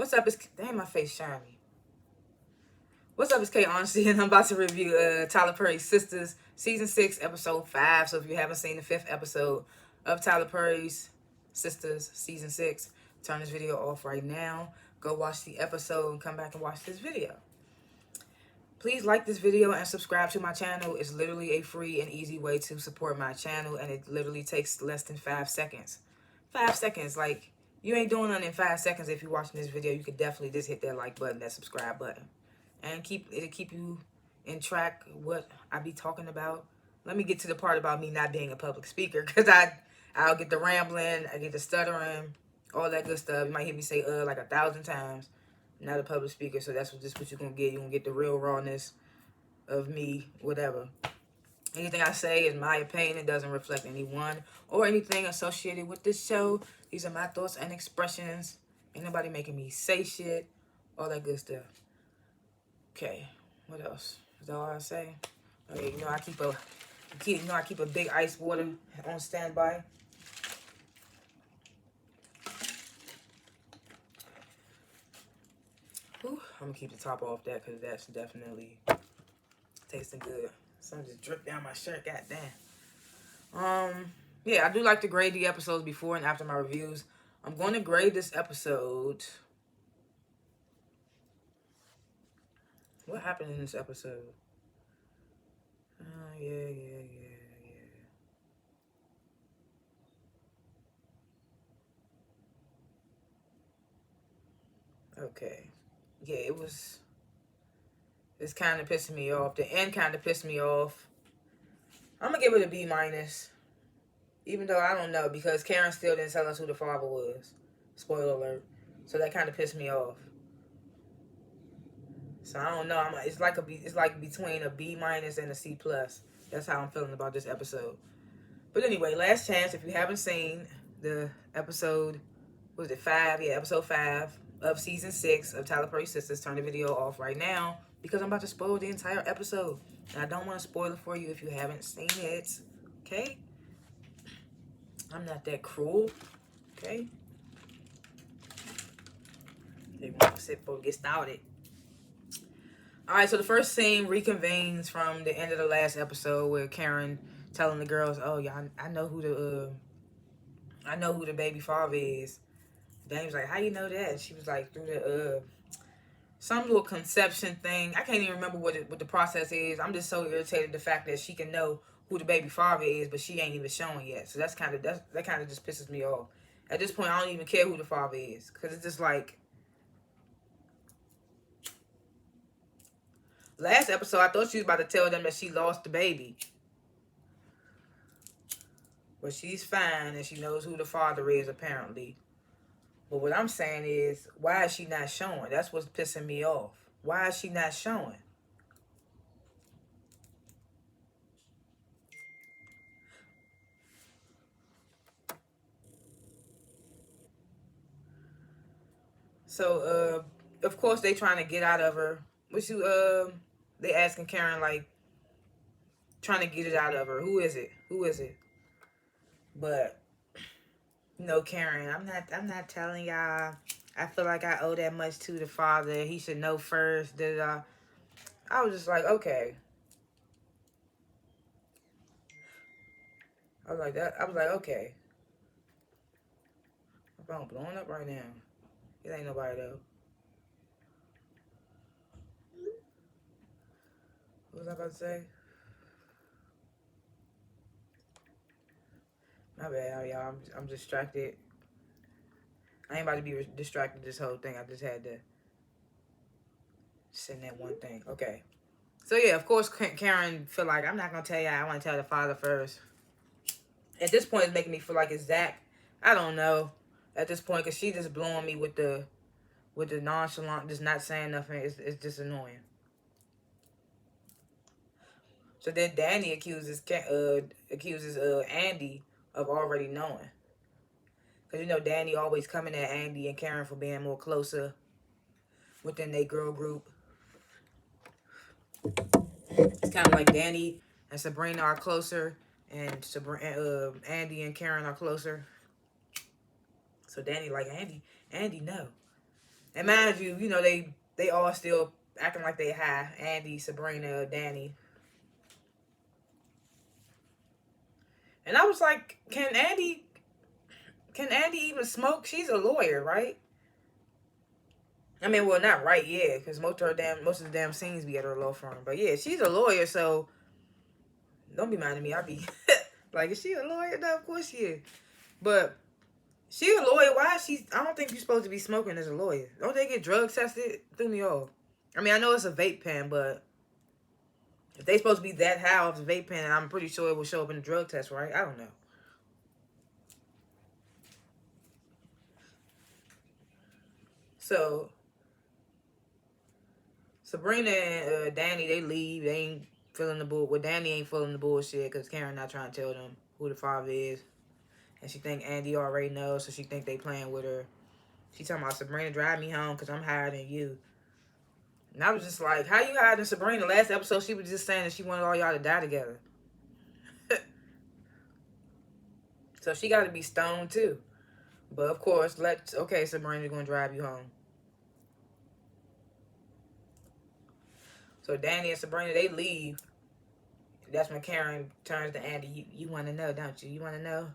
What's up? It's damn, my face shiny. What's up? It's K.Honesty, and I'm about to review Tyler Perry's Sistas season 6, episode 5. So if you haven't seen the 5th episode of Tyler Perry's Sistas season 6, turn this video off right now. Go watch the episode and come back and watch this video. Please like this video and subscribe to my channel. It's literally a free and easy way to support my channel, and it literally takes less than 5 seconds. 5 seconds, like, you ain't doing nothing in 5 seconds. If you're watching this video, you could definitely just hit that like button, that subscribe button. And it'll keep you in track what I be talking about. Let me get to the part about me not being a public speaker, because I'll get the rambling, I get the stuttering, all that good stuff. You might hear me say like 1,000 times. I'm not a public speaker, so that's just what you're gonna get. You're gonna get the real rawness of me, whatever. Anything I say is my opinion. It doesn't reflect anyone or anything associated with this show. These are my thoughts and expressions. Ain't nobody making me say shit. All that good stuff. Okay, what else? Is that all I say? Okay, I keep a big ice water on standby. Whew, I'm gonna keep the top off that because that's definitely tasting good. Some just dripped down my shirt. Goddamn. Yeah, I do like to grade the episodes before and after my reviews. I'm going to grade this episode. What happened in this episode? Yeah. Okay. Yeah, it's kind of pissing me off. The end kind of pissed me off. I'm going to give it a B minus. Even though I don't know, because Karen still didn't tell us who the father was. Spoiler alert. So that kind of pissed me off. So I don't know. It's like between a B minus and a C plus. That's how I'm feeling about this episode. But anyway, last chance. If you haven't seen the episode, was it 5? Yeah, episode 5 of season 6 of Tyler Perry Sistas. Turn the video off right now because I'm about to spoil the entire episode, and I don't want to spoil it for you if you haven't seen it. Okay? I'm not that cruel. Okay? They want to sit before we get started. Alright, so the first scene reconvenes from the end of the last episode where Karen telling the girls, "Oh yeah, I know who the baby father is." Danny was like, "How you know that?" And she was like, "Through the some little conception thing." I can't even remember what the process is. I'm just so irritated the fact that she can know who the baby father is, but she ain't even showing yet. So that kind of just pisses me off. At this point, I don't even care who the father is, because it's just like, last episode, I thought she was about to tell them that she lost the baby. But she's fine, and she knows who the father is, apparently. But what I'm saying is, why is she not showing? That's what's pissing me off. Why is she not showing? So, of course, they trying to get out of her. They asking Karen, like, trying to get it out of her. Who is it? Who is it? But, Karen, I'm not telling y'all. I feel like I owe that much to the father. He should know first. I was just like, okay. I was like that. I was like, okay. My phone blowing up right now. It ain't nobody though. What was I about to say? My bad, y'all. I'm distracted. I ain't about to be distracted this whole thing. I just had to send that one thing. Okay. So yeah, of course, Karen feel like, I'm not gonna tell y'all. I want to tell the father first. At this point, it's making me feel like it's Zach. I don't know. At this point, cause she just blowing me with the nonchalant, just not saying nothing. It's just annoying. So then Danny accuses Andy of already knowing. Because, Danny always coming at Andy and Karen for being more closer within their girl group. It's kind of like Danny and Sabrina are closer, and Andy and Karen are closer. So Danny like, Andy, no. And mind you, you know, they all still acting like they high. Andy, Sabrina, Danny. And I was like, can Andy even smoke? She's a lawyer, right? I mean, well, not right, yeah, because most of the damn scenes be at her law firm. But yeah, she's a lawyer, so don't be mad at me. I be like, is she a lawyer? No, of course she is. But she a lawyer. Why is she? I don't think you're supposed to be smoking as a lawyer. Don't they get drug tested? Threw me off. I mean, I know it's a vape pen, but if they supposed to be that high off the vape pen, I'm pretty sure it will show up in the drug test, right? I don't know. So Sabrina and Danny, they leave. They ain't feeling the bull. Well, Danny ain't feeling the bullshit because Karen not trying to tell them who the father is, and she think Andy already knows, so she think they playing with her. She talking about Sabrina, drive me home because I'm higher than you. And I was just like, how you higher than Sabrina? Last episode, she was just saying that she wanted all y'all to die together. So she got to be stoned too. But of course, okay, Sabrina's gonna drive you home. So Danny and Sabrina, they leave. That's when Karen turns to Andy. You want to know, don't you? You want to know?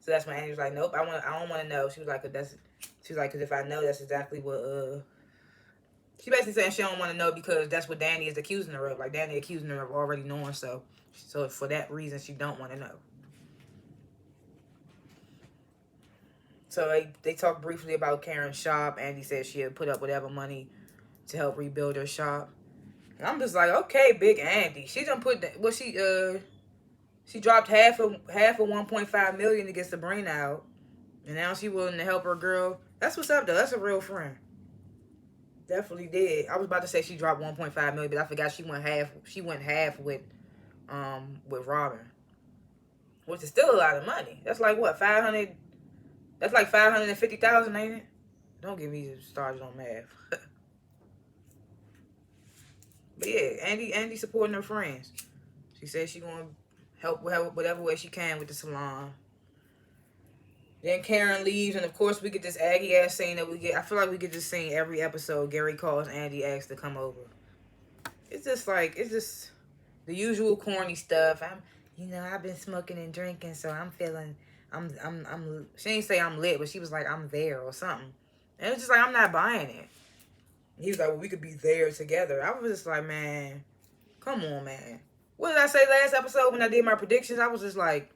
So that's when Andy was like, nope, I don't want to know. She was like, cause if I know, that's exactly what She basically saying she don't want to know because that's what Danny is accusing her of. Like Danny accusing her of already knowing. So for that reason, she don't want to know. So they talked briefly about Karen's shop. Andy said she had put up whatever money to help rebuild her shop. And I'm just like, okay, big Andy. She done put that. Well, she dropped half of 1.5 million to get Sabrina out, and now she willing to help her girl. That's what's up though. That's a real friend. Definitely did. I was about to say she dropped 1.5 million, but I forgot she went half. She went half with Robin, which is still a lot of money. That's like what 500. That's like 550,000, ain't it? Don't get me started on math. But yeah, Andy supporting her friends. She said she gonna help whatever way she can with the salon. Then Karen leaves, and of course we get this Aggie ass scene that we get. I feel like we get this scene every episode. Gary calls Andy, asks to come over. It's just the usual corny stuff. I've been smoking and drinking, so I'm feeling, I'm. She didn't say I'm lit, but she was like I'm there or something. And it was just like I'm not buying it. He was like, well, we could be there together. I was just like, man, come on, man. What did I say last episode when I did my predictions? I was like,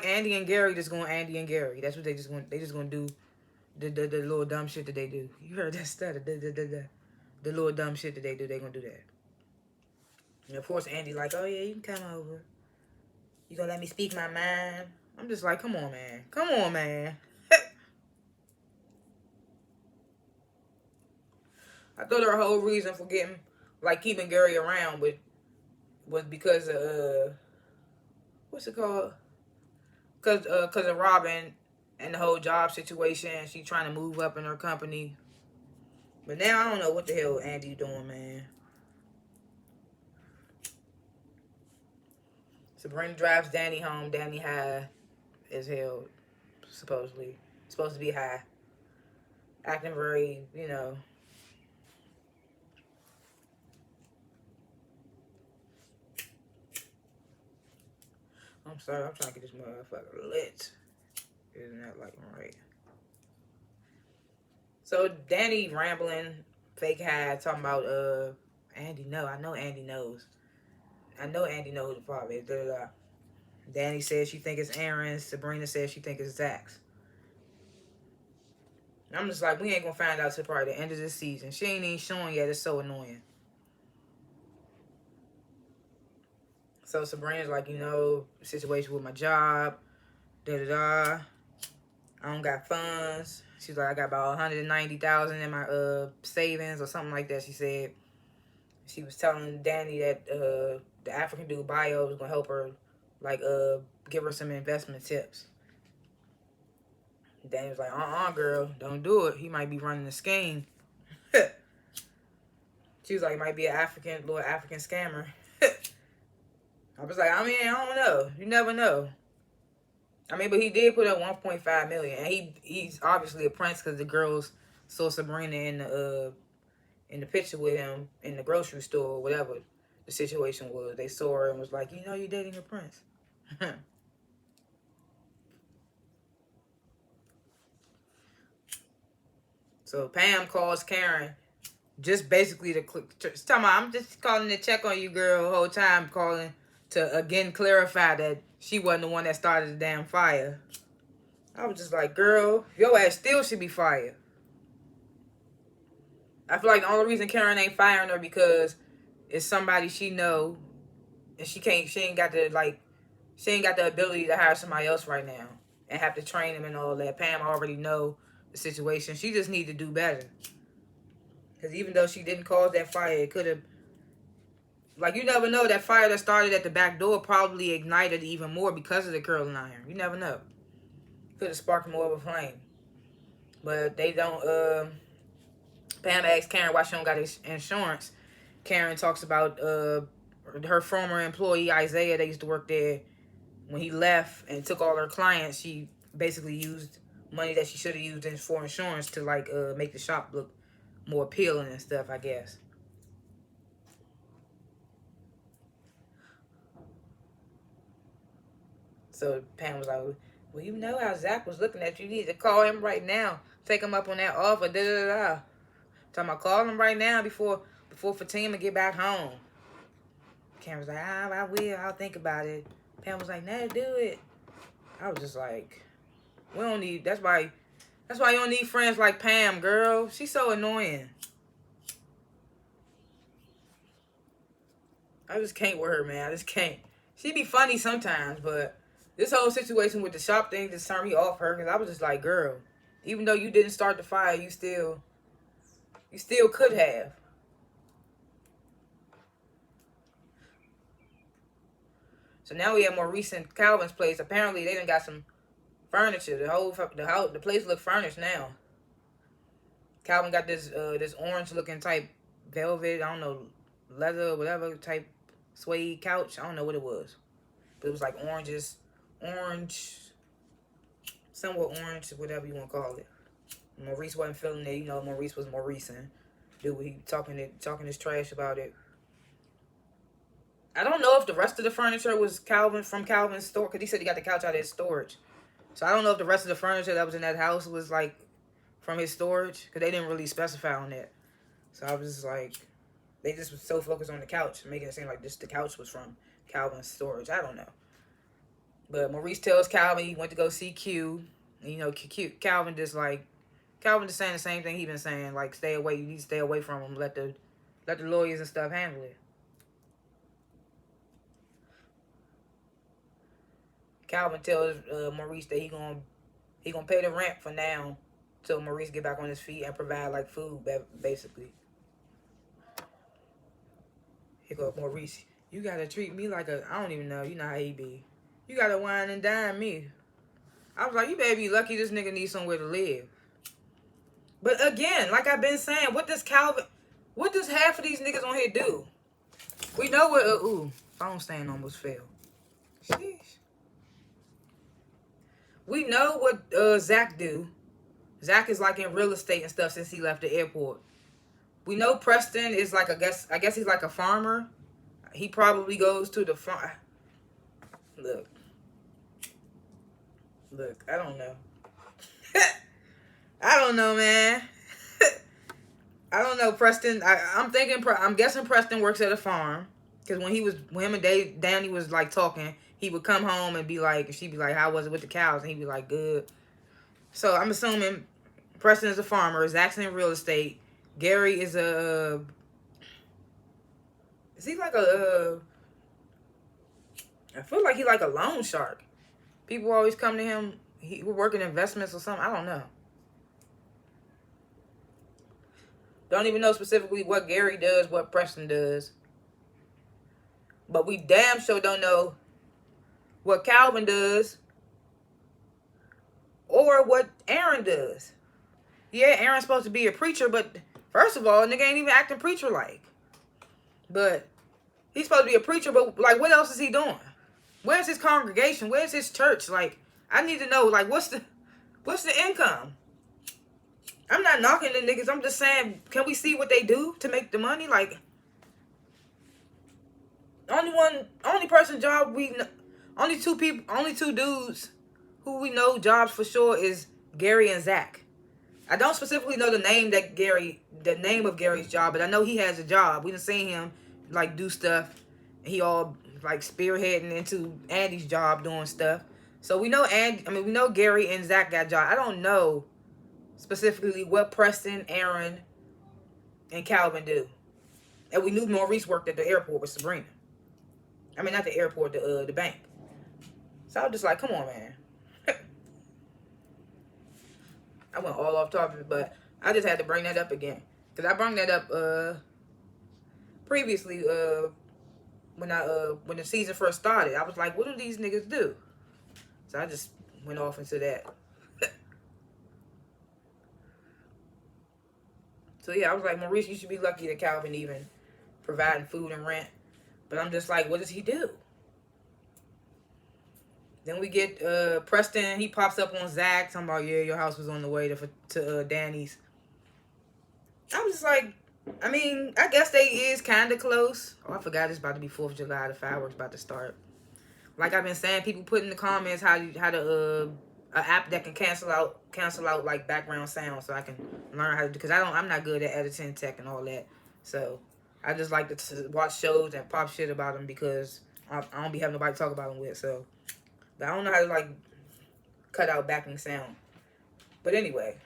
Andy and Gary just going Andy and Gary. That's what they just gonna do. The little dumb shit that they do. You heard that stutter. The little dumb shit that they do. They gonna do that. And of course, Andy like, oh yeah, you can come over. You gonna let me speak my mind? I'm just like, come on, man. Come on, man. I thought her whole reason for keeping Gary around was because of what's it called? Cause of Robin and the whole job situation. She trying to move up in her company. But now I don't know what the hell Andy doing, man. Sabrina drives Danny home. Danny high as hell, supposedly. Supposed to be high. Acting very, I'm sorry, I'm trying to get this motherfucker lit. Isn't that like right? So Danny rambling, fake high, talking about Andy. No, I know Andy knows. I know Andy knows who the father is. Da, da, da. Danny says she think it's Aaron. Sabrina says she think it's Zach's. I'm just like, we ain't gonna find out till probably the end of this season. She ain't even showing yet. It's so annoying. So Sabrina's like, situation with my job. Da da da. I don't got funds. She's like, I got about 190,000 in my savings or something like that. She said. She was telling Danny that the African dude Bio was gonna help her, give her some investment tips. Danny was like, girl, don't do it. He might be running a scheme. She was like, it might be an little African scammer. I was like, I don't know. You never know. But he did put up 1.5 million, and he's obviously a prince because the girls saw Sabrina in the picture with him in the grocery store or whatever the situation was. They saw her and was like, you know, you're dating the prince. So Pam calls Karen just basically to talking about, I'm just calling to check on you, girl, the whole time, calling to again clarify that she wasn't the one that started the damn fire. I was just like, girl, your ass still should be fired. I feel like the only reason Karen ain't firing her because it's somebody she know, and she ain't got the ability to hire somebody else right now and have to train him and all that. Pam already know the situation. She just need to do better. Because even though she didn't cause that fire, it could have, like, you never know, that fire that started at the back door probably ignited even more because of the curling iron. You never know. Could have sparked more of a flame. But they don't, Pam asked Karen why she don't got insurance. Karen talks about her former employee, Isaiah, that used to work there. When he left and took all her clients, she basically used money that she should have used for insurance to, like, make the shop look more appealing and stuff, I guess. So Pam was like, well, you know how Zach was looking at you. You need to call him right now. Take him up on that offer. Da-da-da-da. Talking about call him right now before Fatima get back home. Karen was like, I will. I'll think about it. Pam was like, no, do it. I was just like, we don't need, that's why you don't need friends like Pam, girl. She's so annoying. I just can't with her, man. I just can't. She be funny sometimes, but this whole situation with the shop thing just turned me off her, because I was just like, girl, even though you didn't start the fire, you still could have. So now we have more recent Calvin's place. Apparently they done got some furniture. The place look furnished now. Calvin got this orange looking type velvet, I don't know, leather, whatever type suede couch. I don't know what it was, but it was like orange, somewhat orange, whatever you want to call it. Maurice wasn't feeling it. You know, Maurice was Maurice, and dude, he talking his trash about it. I don't know if the rest of the furniture was from Calvin's store, because he said he got the couch out of his storage. So I don't know if the rest of the furniture that was in that house was like from his storage, because they didn't really specify on that. So I was just like, they just was so focused on the couch, making it seem like the couch was from Calvin's storage. I don't know. But Maurice tells Calvin he went to go see Q. And, you know, Calvin just saying the same thing he been saying, like, stay away. You need to stay away from him. Let the lawyers and stuff handle it. Calvin tells Maurice that he gonna pay the rent for now till Maurice get back on his feet and provide, like, food, basically. Here go Maurice. You gotta treat me like I don't even know. You know how he be. You gotta wine and dine me. I was like, you better be lucky this nigga needs somewhere to live. But again, like I've been saying, what does half of these niggas on here do? We know what, phone stand almost fell. Sheesh. We know what Zach do. Zach is like in real estate and stuff since he left the airport. We know Preston is like, I guess he's like a farmer. He probably goes to the farm. Look, I don't know. I don't know, man. I don't know, Preston. I'm guessing Preston works at a farm. Because when him and Danny was like talking, he would come home and be like, she'd be like, how was it with the cows? And he'd be like, good. So I'm assuming Preston is a farmer. Zach's in real estate. Gary is he like I feel like he like a loan shark. People always come to him. He would work in investments or something. I don't know. Don't even know specifically what Gary does, what Preston does. But we damn sure don't know what Calvin does or what Aaron does. Yeah, Aaron's supposed to be a preacher, but first of all, nigga ain't even acting preacher-like. But he's supposed to be a preacher, but, like, what else is he doing? Where's his congregation? Where's his church? Like, I need to know, like, what's the income? I'm not knocking the niggas. I'm just saying, can we see what they do to make the money? Like, only person job only two people, only two dudes who we know jobs for sure is Gary and Zach. I don't specifically know the name of Gary's job, but I know he has a job. We done seen him like do stuff. He all like spearheading into Andy's job doing stuff. So we know we know Gary and Zach got jobs. I don't know specifically what Preston, Aaron, and Calvin do. And we knew Maurice worked at the airport with Sabrina. I mean, not the airport, the bank. So I was just like, come on, man. I went all off topic, but I just had to bring that up again. Because I brought that up previously when the season first started. I was like, what do these niggas do? So I just went off into that. So yeah, I was like, Maurice, you should be lucky that Calvin even providing food and rent. But I'm just like, what does he do? Then we get Preston. He pops up on Zach talking about, yeah, your house was on the way to Danny's. I was just like, I mean, I guess they is kind of close. Oh, I forgot it's about to be 4th of July. The fireworks about to start. Like I've been saying, people put in the comments how to an app that can cancel out like background sound, so I can learn how to do, because I'm not good at editing tech and all that. So I just like to watch shows and pop shit about them because I don't be having nobody to talk about them with. So, but I don't know how to like cut out backing sound. But anyway,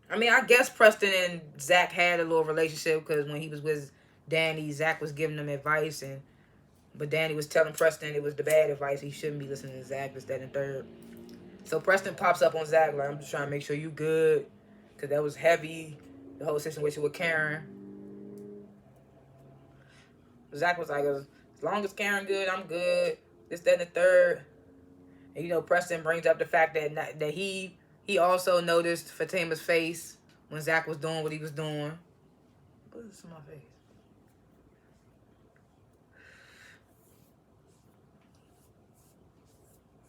I mean, I guess Preston and Zach had a little relationship because when he was with Danny, Zach was giving him advice, but Danny was telling Preston it was the bad advice. He shouldn't be listening to Zach, this, that, and third. So Preston pops up on Zach like, I'm just trying to make sure you good, because that was heavy, the whole situation with Karen. Zach was like, as long as Karen good, I'm good, this, that, and the third. And you know, Preston brings up the fact that he also noticed Fatima's face when Zach was doing what he was doing. What's in my face?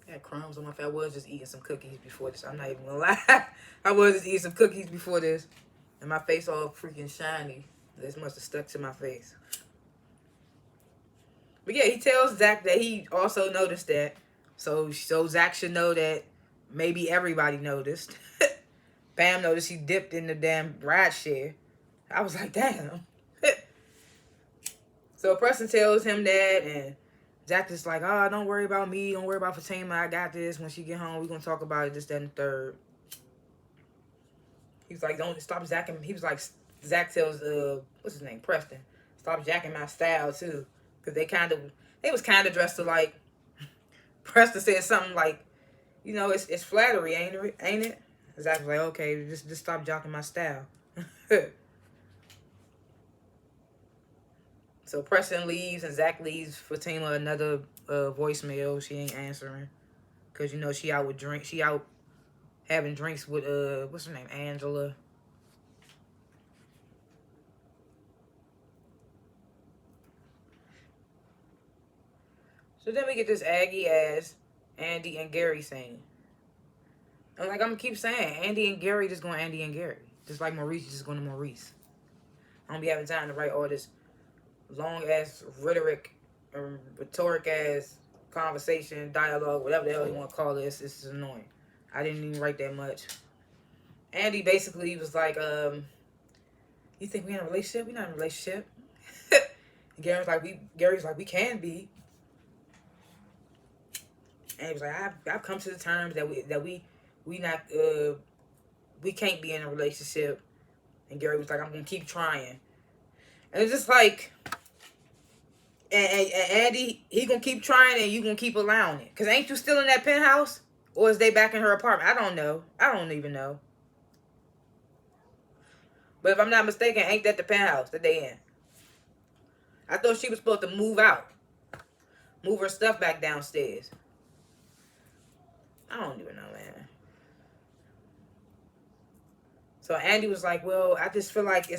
I had crumbs on my face. I was just eating some cookies before this. I'm not even gonna lie. I was just eating some cookies before this. And my face all freaking shiny. This must have stuck to my face. But yeah, he tells Zach that he also noticed that. So Zach should know that maybe everybody noticed. Bam noticed he dipped in the damn ride share. I was like, damn. So Preston tells him that, and Zach is like, oh, don't worry about me. Don't worry about Fatima. I got this. When she get home, we're going to talk about it, this, that, and the third. He's like, don't stop jacking. He was like, Zach tells, what's his name? Preston. Stop jacking my style, too. Because they was kind of dressed alike. Preston said something like, you know, it's flattery, ain't it? Zach was like, okay, just stop jocking my style. So Preston leaves and Zach leaves Fatima another voicemail. She ain't answering. Because, you know, she out having drinks with, what's her name? Angela. So then we get this Aggie ass Andy and Gary scene. And like I'm going to keep saying, Andy and Gary just going Andy and Gary. Just like Maurice just going to Maurice. I don't be having time to write all this long-ass rhetoric and rhetoric-ass conversation, dialogue, whatever the hell you want to call this. This is annoying. I didn't even write that much. Andy basically was like, you think we in a relationship? We're not in a relationship. Gary's like, we can be. And he was like, I've come to the terms that we can't be in a relationship. And Gary was like, I'm gonna keep trying. And it's just like, and Andy, he gonna keep trying and you gonna keep allowing it. Cause ain't you still in that penthouse? Or is they back in her apartment? I don't know. I don't even know. But if I'm not mistaken, ain't that the penthouse that they in? I thought she was supposed to move out. Move her stuff back downstairs. I don't even know, man. So Andy was like, well, I just feel like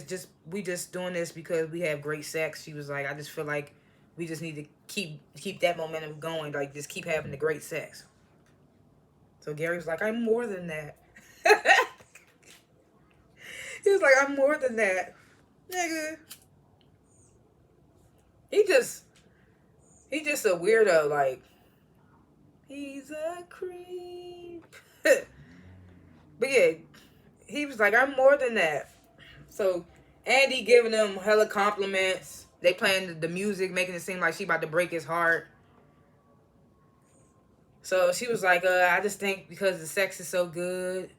we just doing this because we have great sex. She was like, I just feel like we just need to keep that momentum going. Like, just keep having the great sex. So Gary was like, I'm more than that. He was like, I'm more than that. Nigga. He just a weirdo, like, he's a creep. But yeah, he was like, I'm more than that. So Andy giving him hella compliments. They playing the music, making it seem like she about to break his heart. So she was like, I just think because the sex is so good,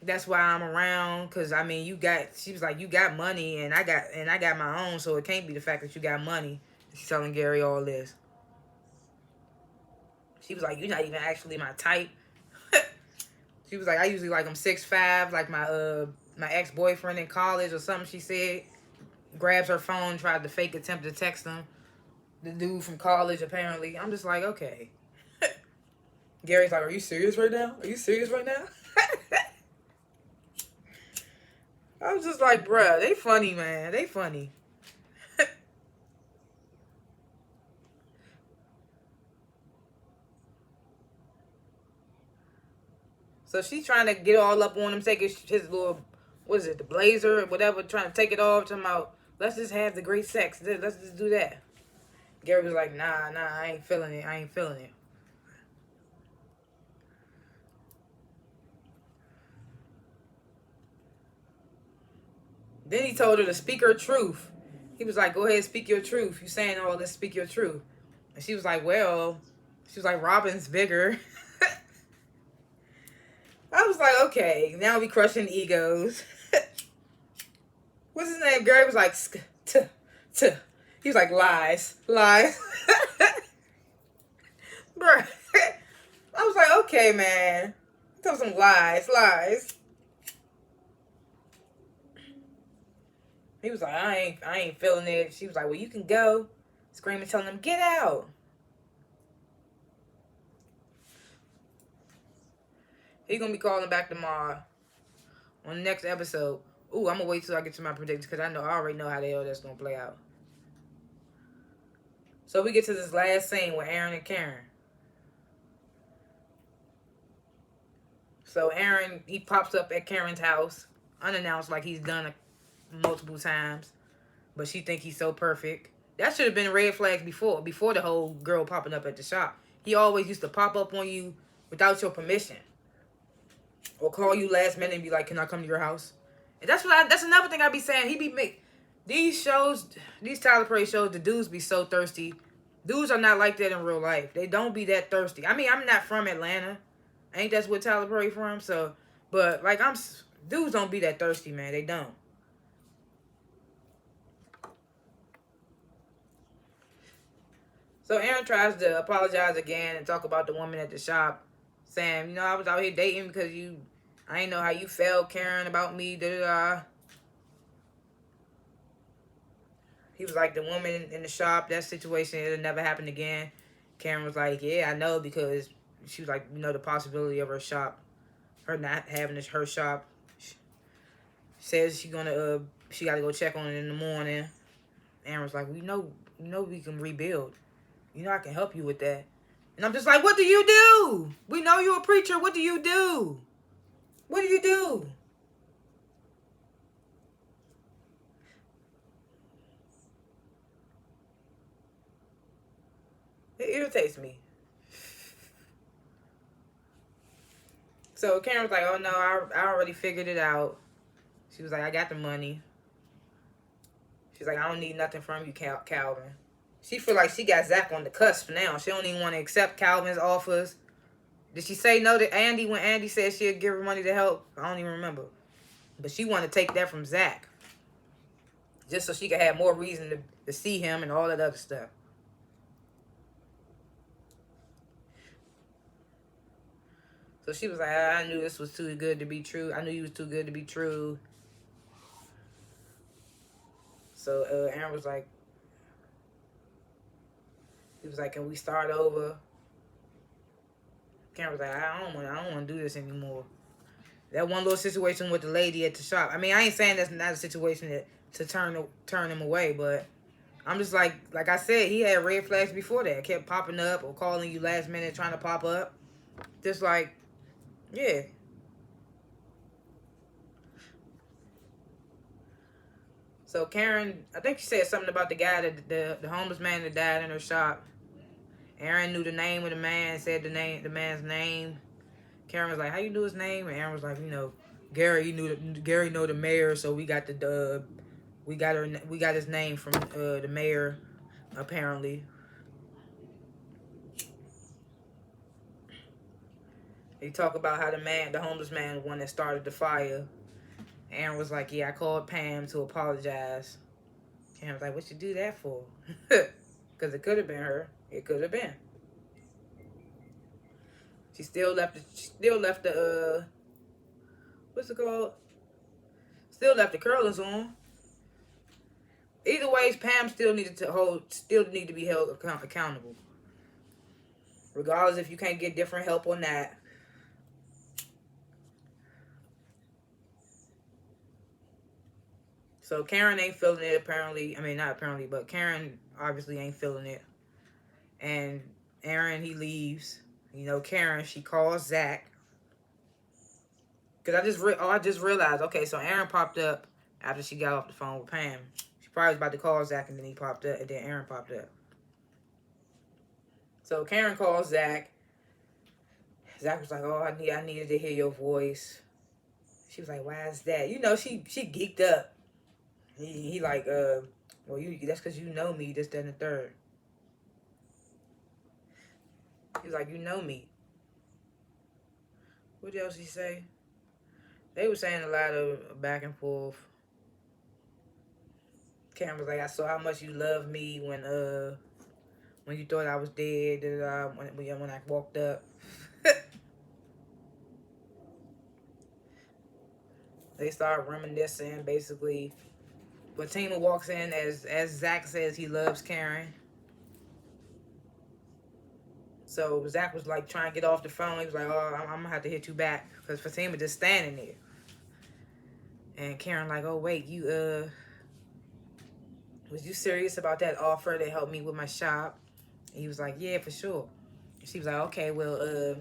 that's why I'm around. Cause I mean, she was like, you got money and I got my own, so it can't be the fact that you got money. She's telling Gary all this. She was like, you're not even actually my type. She was like, I usually like I'm 6'5", like my ex-boyfriend in college or something. She said, grabs her phone, tried to fake attempt to text him. The dude from college, apparently. I'm just like, okay. Gary's like, are you serious right now? Are you serious right now? I was just like, bruh, they funny, man. They funny. So she's trying to get all up on him, take his little, what is it, the blazer or whatever, trying to take it off, talking about, let's just have the great sex. Let's just do that. Gary was like, nah, I ain't feeling it. I ain't feeling it. Then he told her to speak her truth. He was like, go ahead, speak your truth. You saying all this, speak your truth. And she was like, well, she was like, Robin's bigger. I was like, okay, now we crushing egos. What's his name? Gary was like, he was like, lies. Bruh. I was like, okay, man. Tell some lies. He was like, I ain't feeling it. She was like, well, you can go. Screaming, telling him, get out. He gonna be calling back tomorrow on the next episode. Ooh, I'm gonna wait till I get to my predictions because I already know how the hell that's gonna play out. So we get to this last scene with Aaron and Karen. So Aaron, he pops up at Karen's house unannounced, like he's done it multiple times, but she think he's so perfect. That should have been red flags before the whole girl popping up at the shop. He always used to pop up on you without your permission, or call you last minute and be like, "Can I come to your house?" And that's another thing I be saying. He be make these Tyler Perry shows. The dudes be so thirsty. Dudes are not like that in real life. They don't be that thirsty. I mean, I'm not from Atlanta. Ain't that's where Tyler Perry from? So, but like dudes don't be that thirsty, man. They don't. So Aaron tries to apologize again and talk about the woman at the shop, saying, I was out here dating because I ain't know how you felt caring about me, da da da. He was like, the woman in the shop, that situation, it'll never happen again. Karen was like, yeah, I know, because she was like, the possibility of her shop, her not having her shop. She says she got to go check on it in the morning. Aaron was like, we know we can rebuild. I can help you with that. And I'm just like, what do you do? We know you're a preacher. What do you do? What do you do? It irritates me. So Karen was like, oh no, I already figured it out. She was like, I got the money. She's like, I don't need nothing from you, Calvin. She feel like she got Zach on the cusp now. She don't even want to accept Calvin's offers. Did she say no to Andy when Andy said she'd give her money to help? I don't even remember. But she wanted to take that from Zach. Just so she could have more reason to see him and all that other stuff. So she was like, I knew this was too good to be true. I knew you was too good to be true. So Aaron was like, he was like, can we start over? Karen was like, I don't want to do this anymore. That one little situation with the lady at the shop. I mean, I ain't saying that's not a situation to turn him away, but I'm just like I said, he had red flags before that. Kept popping up or calling you last minute trying to pop up. Just like, yeah. So Karen, I think she said something about the guy that the homeless man that died in her shop. Aaron knew the name of the man, said the man's name. Karen was like, "How you knew his name?" And Aaron was like, Gary know the mayor, so we got we got his name from the mayor, apparently. They talk about how the homeless man, the one that started the fire. Aaron was like, "Yeah, I called Pam to apologize." Karen was like, "What you do that for?" Because it could have been her. It could have been. She still left. She still left the what's it called? Still left the curlers on. Either ways, Pam still need to be held accountable. Regardless if you can't get different help on that. So Karen ain't feeling it apparently. I mean, not apparently, but Karen obviously ain't feeling it. And Aaron, he leaves. Karen, she calls Zach. Because I just realized, okay, so Aaron popped up after she got off the phone with Pam. She probably was about to call Zach, and then he popped up, and then Aaron popped up. So Karen calls Zach. Zach was like, "Oh, I needed to hear your voice." She was like, "Why is that?" She geeked up. He like, well, that's because you know me, this, that, and the third. He's like, "You know me." What else he say? They were saying a lot of back and forth. Karen was like, "I saw how much you loved me when you thought I was dead, when I walked up." They start reminiscing, basically. Fatima walks in as Zach says he loves Karen. So Zach was like trying to get off the phone. He was like, "Oh, I'm gonna have to hit you back," because Fatima just standing there. And Karen like, "Oh wait, was you serious about that offer to help me with my shop?" And he was like, "Yeah, for sure." She was like, "Okay, well,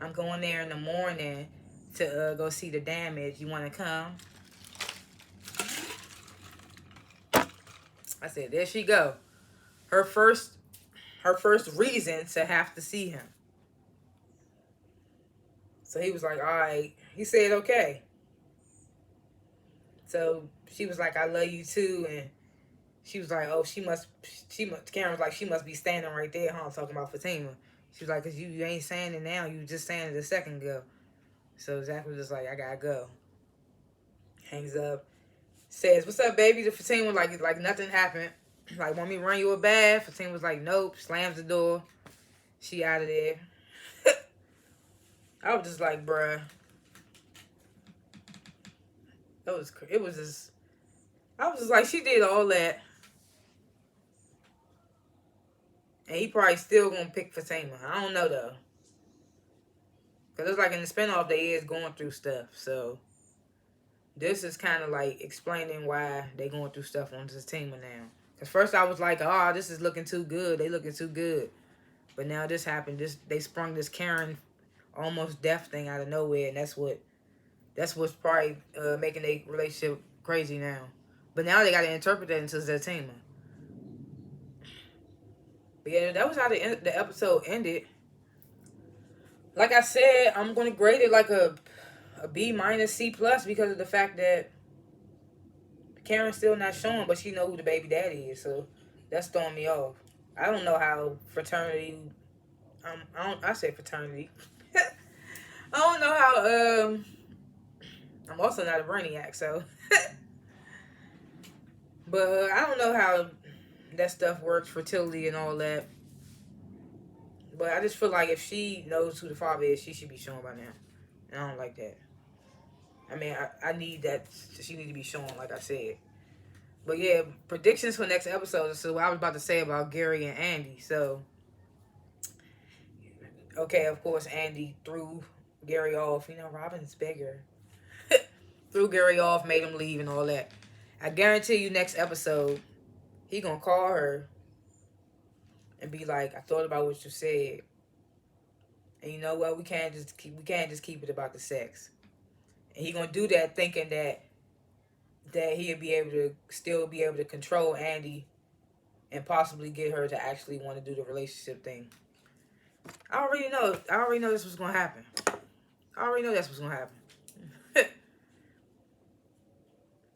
I'm going there in the morning to go see the damage. You want to come?" I said, "There she go. Her first reason to have to see him." So he was like, "All right." He said, "Okay." So she was like, "I love you too," and she was like, "Oh, Karen was like, she must be standing right there, huh?" Talking about Fatima. She was like, "Cause you ain't saying it now. You just saying it a second ago." So Zach was just like, "I gotta go." Hangs up. Says, "What's up, baby?" To Fatima, like nothing happened. Like, "Want me to run you a bath?" Fatima was like, "Nope." Slams the door. She out of there. I was just like, bruh. It was just. I was just like, she did all that. And he probably still gonna pick Fatima. I don't know though. Because it's like in the spinoff, they is going through stuff. So this is kind of like explaining why they going through stuff on this team now. Because first I was like, "Oh, this is looking too good. They looking too good." But now this happened. They sprung this Karen almost death thing out of nowhere, and that's what's probably making their relationship crazy now. But now they got to interpret that into Zatima. But yeah, that was how the episode ended. Like I said, I'm gonna grade it like a B minus C plus because of the fact that Karen's still not showing, but she know who the baby daddy is, so that's throwing me off. I don't know how fraternity. I say fraternity. I don't know how. I'm also not a brainiac, so. But I don't know how that stuff works, fertility and all that. But I just feel like if she knows who the father is, she should be shown by now. And I don't like that. I mean, I need that. She need to be shown, like I said. But yeah, predictions for next episode. So what I was about to say about Gary and Andy. So, okay, of course, Andy threw Gary off. Robin's bigger. Threw Gary off, made him leave and all that. I guarantee you next episode, he gonna call her and be like, "I thought about what you said. And you know what? We can't just keep it about the sex." And he gonna do that thinking that that he'd be able to still be able to control Andy and possibly get her to actually want to do the relationship thing. I already know. I already know this was gonna happen. I already know that's what's gonna happen.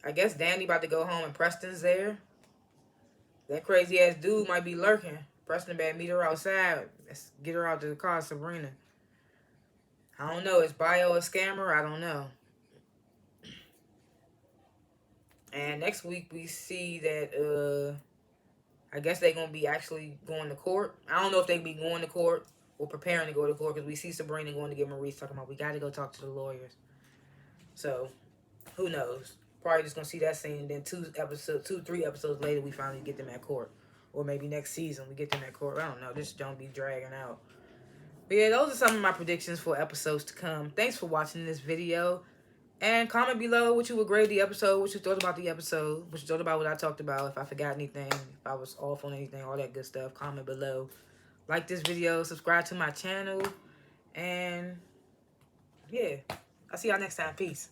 I guess Danny about to go home and Preston's there. That crazy ass dude might be lurking. Preston better meet her outside. Let's get her out to the car, Sabrina. I don't know. Is Bio a scammer? I don't know. And next week we see that I guess they're gonna be actually going to court. I don't know if they be going to court or preparing to go to court because we see Sabrina going to get Maurice talking about we got to go talk to the lawyers. So who knows? Probably just gonna see that scene. Then 3 episodes later, we finally get them at court, or maybe next season we get them at court. I don't know. This don't be dragging out. But yeah, those are some of my predictions for episodes to come. Thanks for watching this video. And comment below what you would grade the episode, what you thought about the episode, what you thought about what I talked about, if I forgot anything, if I was off on anything, all that good stuff. Comment below. Like this video, subscribe to my channel, and yeah, I'll see y'all next time. Peace.